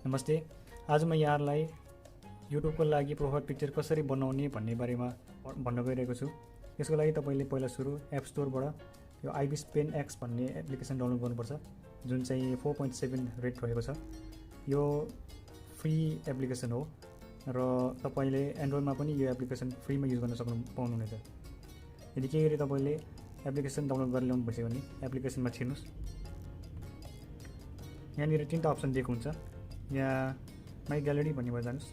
नमस्ते। आज म यहाँहरूलाई युट्युबको लागि प्रोफाइल पिक्चर कसरी बनाउने भन्ने बारेमा भन्न गइरहेको छु। यसको लागि तपाईले पहिला सुरु एप स्टोरबाट यो Ibispaint X भन्ने एप्लिकेसन डाउनलोड गर्नुपर्छ, जुन चाहिँ 4.7 रेट रहेको छ। यो फ्री एप्लिकेसन हो र तपाईले एन्ड्रोइडमा पनि यो एप्लिकेसन फ्रीमा युज गर्न पाउनुहुनेछ। यदि के गरी तपाईले एप्लिकेसन डाउनलोड गरेर ल्याउनु भइसक्यो भने एप्लिकेसनमा छिर्नुस्। यहाँनिर तीनटा अप्सन दिएको हुन्छ। यहाँ माई ग्यालेरी भन्नेमा जानुस्।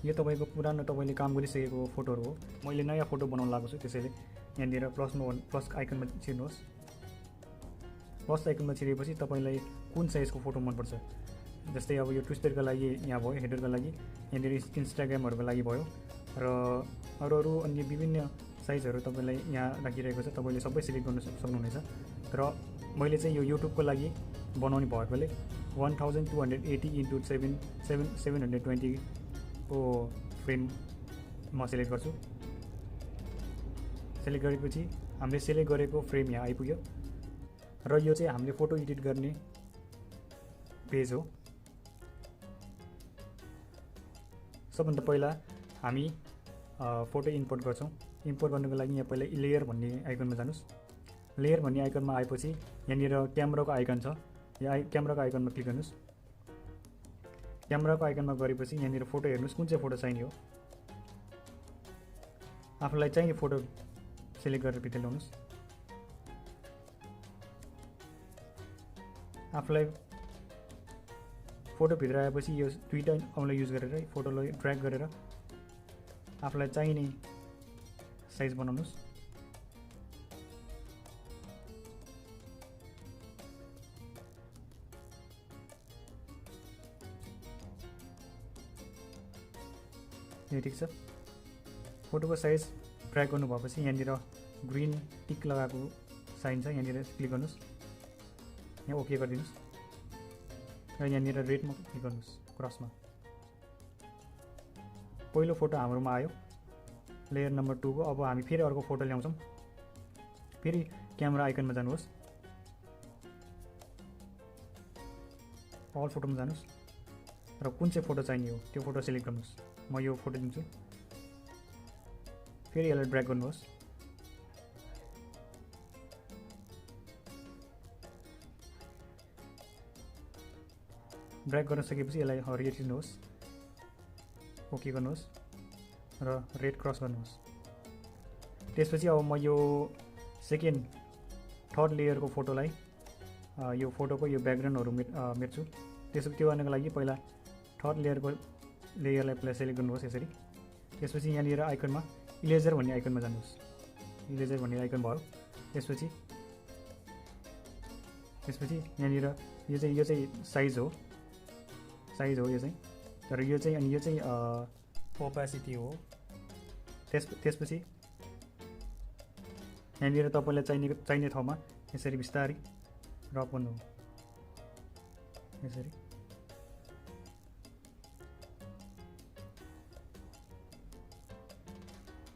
यो तपाईको पुरानो तपाईले काम गरिसकेको फोटोहरु हो। मैले नयाँ फोटो बनाउन लागेको छु, त्यसैले यहाँनिर प्लस आइकनमा छिर्नुहोस्। प्लस आइकनमा छिरेपछि तपाईलाई कुन साइजको फोटो मनपर्छ, जस्तै अब यो ट्विस्टरको लागि यहाँ भयो, हेडरको लागि यहाँनिर इन्स्टाग्रामहरुको लागि भयो र अरू अन्य विभिन्न साइजहरु तपाईलाई यहाँ राखिरहेको छ। तपाईले सबै सिलेक्ट गर्न सक्नुहुनेछ। र मैले चाहिँ यो युट्युबको लागि बनाउने भएकोले 1280 into 720 को फ्रेम म सिलेक्ट गर्छु। सिलेक्ट गरेपछि हामीले सिलेक्ट गरेको फ्रेम यहाँ आइपुग्यो र यो चाहिँ हामीले फोटो एडिट गर्ने पेज हो। सबभन्दा पहिला हामी फोटो इम्पोर्ट गर्छौं। इम्पोर्ट गर्नको लागि यहाँ पहिला लेयर भन्ने आइकनमा जानुस्। लेयर भन्ने आइकनमा आएपछि यहाँनिर क्यामेराको आइकन छ। यहाँ क्यामेराको आइकनमा क्लिक गर्नुस्। क्यामेराको आइकनमा गरेपछि यहाँनिर फोटो हेर्नुस्, कुन चाहिँ फोटो चाहिने हो। आफूलाई चाहिने फोटो सिलेक्ट गरेर भित्र ल्याउनुस्। आफूलाई फोटो भित्र आएपछि यो दुईटा औँला युज गरेर फोटोलाई ड्र्याग गरेर आफूलाई चाहिने साइज बनाउनुस्। यो ठिक छ। फोटोको साइज ड्र्याग गर्नु भएपछि यहाँनिर ग्रीन टिक लगाएको साइन छ, यहाँनिर क्लिक गर्नुस्। यहाँ ओके गरिदिनुस् र यहाँनिर रेडमा क्लिक गर्नुस्, क्रसमा। पहिलो फोटो हाम्रोमा आयो, लेयर नम्बर 2 को। अब हामी फेरि अर्को फोटो ल्याउँछौँ। फेरि क्यामेरा आइकनमा जानुहोस्, अल फोटोमा जानुहोस् र कुन चाहिँ फोटो चाहिने हो त्यो फोटो सिलेक्ट गर्नुहोस्। म यो फोटो दिन्छु। फेरि यसलाई ड्र्याग गर्नुहोस्। ड्र्याग गर्न सकेपछि यसलाई हरियाइदिनुहोस्, ओके गर्नुहोस् र रेड क्रस गर्नुहोस्। त्यसपछि अब म यो सेकेन्ड थर्ड लेयरको फोटोलाई यो फोटोको यो ब्याकग्राउन्डहरु मेट्छु। त्यो गर्नको लागि पहिला थर्ड लेयरलाई पहिला सिलेक्ट गर्नुहोस् यसरी। त्यसपछि यहाँनिर आइकनमा इरेजर भन्ने आइकनमा जानुहोस्। इरेजर भन्ने आइकन भयो। त्यसपछि यहाँनिर यो चाहिँ साइज हो यो चाहिँ। तर यो चाहिँ ओपेसिटी हो। त्यसपछि यहाँनिर तपाईलाई चाहिने ठाउँमा यसरी बिस्तारै रक गर्नु हो, यसरी।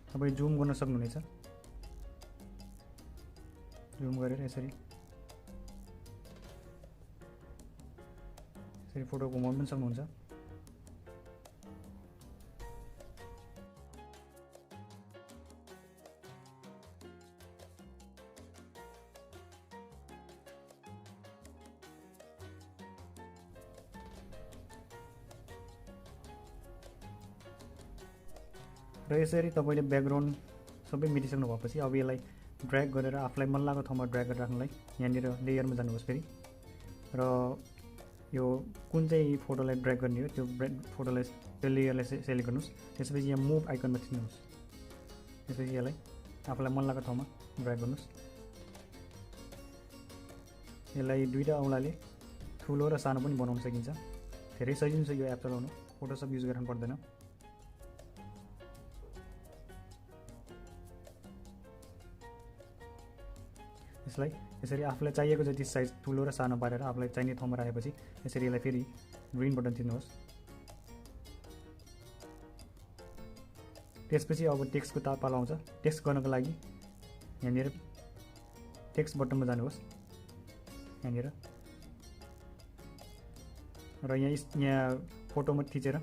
तपाईँ जुम गर्न सक्नुहुनेछ। जुम गरेर यसरी फोटो घुमाउन पनि सक्नुहुन्छ। र यसरी तपाईले ब्याकग्राउन्ड सबै मेटिसक्नु भएपछि अब यसलाई ड्र्याग गरेर आफूलाई मन लागेको ठाउँमा ड्र्याग गरेर राख्नलाई यहाँनिर लेयरमा जानुहोस् फेरि र यो कुन चाहिँ फोटोलाई ड्र्याग गर्ने हो त्यो फोटोलाई त्यो लेयरलाई सेलेक्ट गर्नुस्। त्यसपछि यहाँ मुभ आइकनमा थिच्नुहोस्। त्यसपछि यसलाई आफूलाई मन लागेको ठाउँमा ड्र्याग गर्नुस्। यसलाई दुईटा औँलाले ठुलो र सानो पनि बनाउन सकिन्छ। धेरै सजिलो छ यो एप चलाउनु, फोटोसप युज गर्नु पर्दैन। यसलाई यसरी आफूलाई चाहिएको जति साइज ठुलो र सानो पारेर आफूलाई चाहिने ठाउँमा राखेपछि यसरी यसलाई फेरि ग्रीन बटन थिच्नुहोस्। त्यसपछि अब टेक्स्टको पालो आउँछ। टेक्स्ट गर्नको लागि यहाँनिर टेक्स्ट बटनमा जानुहोस्। यहाँनिर र यहाँ फोटोमा थिचेर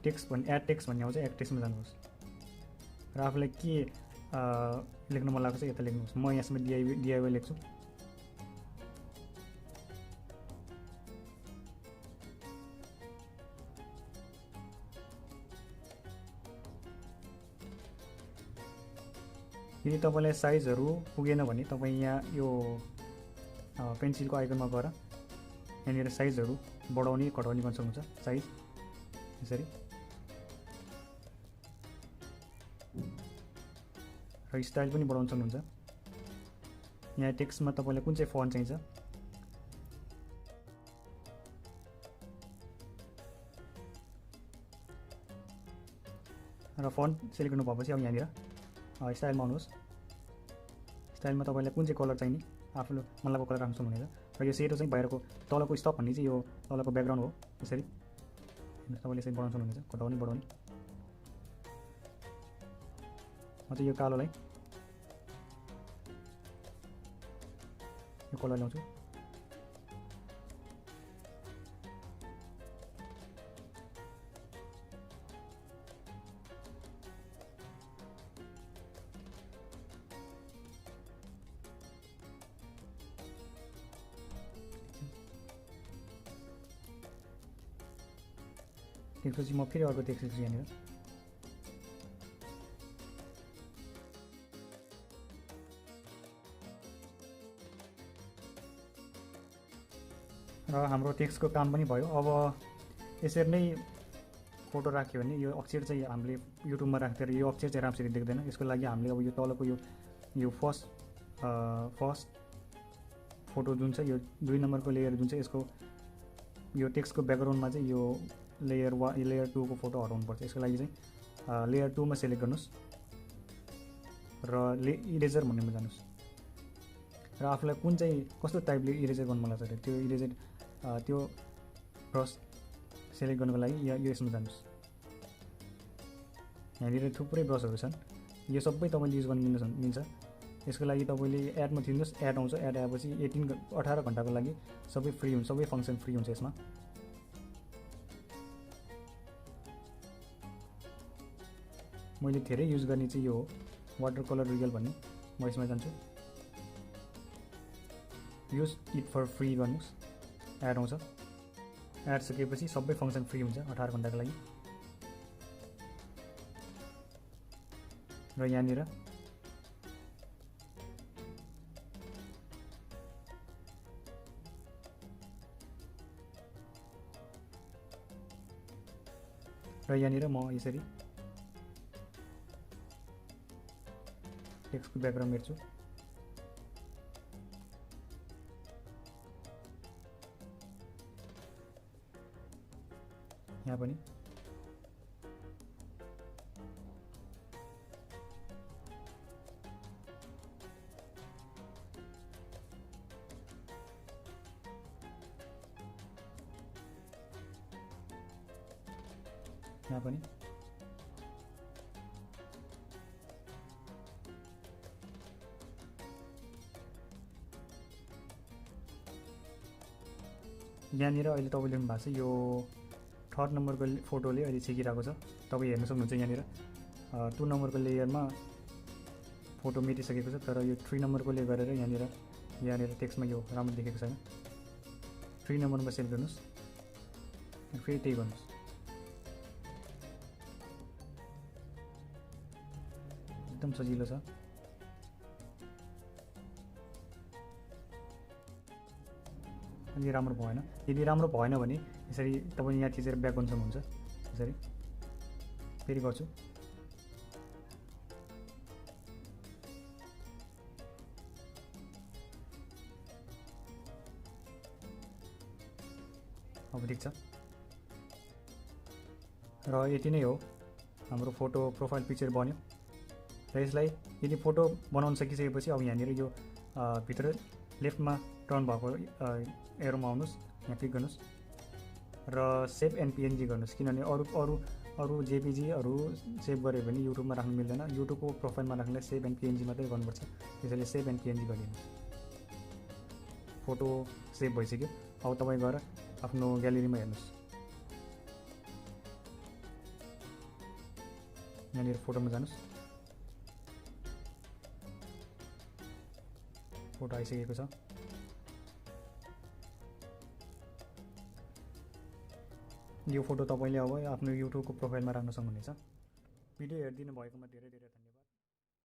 टेक्स्ट एड टेक्स्ट भन्ने आउँछ, एड टेक्स्टमा जानुहोस् र आफूलाई के लेख्न मन लागेको छ यता लेख्नुहोस्। म यसमा डिआइवाई लेख्छु। यदि तपाईँलाई साइजहरू पुगेन भने तपाईँ यहाँ यो पेन्सिलको आइकनमा गएर यहाँनिर साइजहरू बढाउने घटाउने गर्न सक्नुहुन्छ। साइज यसरी र स्टाइल पनि बढाउन सक्नुहुन्छ। यहाँ टेक्स्टमा तपाईँलाई कुन चाहिँ फन्ट चाहिन्छ र फन्ट सेलेक्ट गर्नु भएपछि अब यहाँनिर स्टाइलमा आउनुहोस्। स्टाइलमा तपाईँलाई कुन चाहिँ कलर चाहिने आफूले मन लागेको कलर राख्न सक्नुहुनेछ। र यो सेतो चाहिँ बाहिरको तलको स्टक भन्ने चाहिँ यो तलको ब्याकग्राउन्ड हो। यसरी तपाईँले यसरी बनाउन सक्नुहुनेछ, घटाउने बढाउने। म चाहिँ यो कालोलाई यो कलर ल्याउँछु। त्यसपछि म फेरि अर्को टेक्स्ट लेख्छु यहाँनिर। र हाम्रो टेक्स्टको काम पनि भयो। अब यसरी नै फोटो राख्यो भने यो अक्षर चाहिँ हामीले युट्युबमा राख्दा यो अक्षर चाहिँ राम्ररी देख्दैन। यसको लागि हामीले अब यो तलको यो फर्स्ट फोटो जुन छ, यो 2 नम्बरको लेयर जुन छ, यसको यो टेक्स्टको ब्याकग्राउन्डमा चाहिँ यो लेयर 2 को फोटो हटाउनुपर्छ। यसको लागि चाहिँ लेयर 2 मा सेलेक्ट गर्नुहोस् र इरेजर भन्नेमा जानुहोस् र आफूलाई कुन चाहिँ कस्तो टाइपले इरेजर गर्नु मन लाग्छ त्यो इरेजर त्यो ब्रस सेलेक्ट गर्नुको लागि यो यसमा जानुहोस्। यहाँनिर थुप्रै ब्रसहरू छन्, यो सबै तपाईँले युज गर्न मिल्छ। यसको लागि तपाईँले एडमा थिच्नुहोस्, एड आउँछ। एड आएपछि 18 घन्टाको लागि सबै फ्री हुन्छ, सबै फङ्सन फ्री हुन्छ यसमा। मैले धेरै युज गर्ने चाहिँ यो हो वाटर कलर रियल भन्ने। म यसमा जान्छु, युज इट फर फ्री गर्नुहोस्, एड आउँछ। एड सकेपछि सबै फङ्सन फ्री हुन्छ 18 घन्टाको लागि। र यहाँनिर म यसरी टेक्स्टको ब्याकग्राउन्ड हेर्छु। यहाँ पनि यहाँ पनि यहाँनिर अहिले तपाईँले लेख्नु भएको छ यो 3rd नम्बरको फोटोले अहिले छेकिरहेको छ। तपाईँ हेर्न सक्नुहुन्छ यहाँनिर 2 नम्बरको लेयरमा फोटो मेटिसकेको छ, तर यो 3 नम्बरकोले गरेर यहाँनिर टेक्स्टमा यो राम्रो देखेको छैन। 3 नम्बरमा सेलेक्ट गर्नुहोस्, फेरि त्यही गर्नुहोस्। एकदम सजिलो छ। अलि राम्रो भएन। यदि राम्रो भएन भने यसरी तपाईँ यहाँ थिचेर ब्याक गर्न सक्नुहुन्छ। यसरी फेरि गर्छु। अब ठिक छ। र यति नै हो हाम्रो फोटो प्रोफाइल पिक्चर बन्यो। र यसलाई यदि फोटो बनाउन सकिसकेपछि अब यहाँनिर यो भित्र लेफ्टमा टर्न भएको एरोमा आउनुहोस्, यहाँ क्लिक गर्नुहोस् र सेभ एन्ड पिएनजी गर्नुहोस्। किनभने अरू जेपिजीहरू सेभ गऱ्यो भने युट्युबमा राख्नु मिल्दैन। युट्युबको प्रोफाइलमा राख्नलाई सेभ एन्ड पिएनजी मात्रै गर्नुपर्छ। त्यसैले सेभ एन्ड पिएनजी गरिदिनुहोस्। फोटो सेभ भइसक्यो। अब तपाईँ गएर आफ्नो ग्यालेरीमा हेर्नुहोस्। यहाँनिर फोटोमा जानुहोस्। फोटो आइसकेको छ। यो फोटो तपाईँले अब आफ्नो युट्युबको प्रोफाइलमा राख्न सक्नुहुनेछ। भिडियो हेरिदिनु भएकोमा धेरै धेरै धन्यवाद।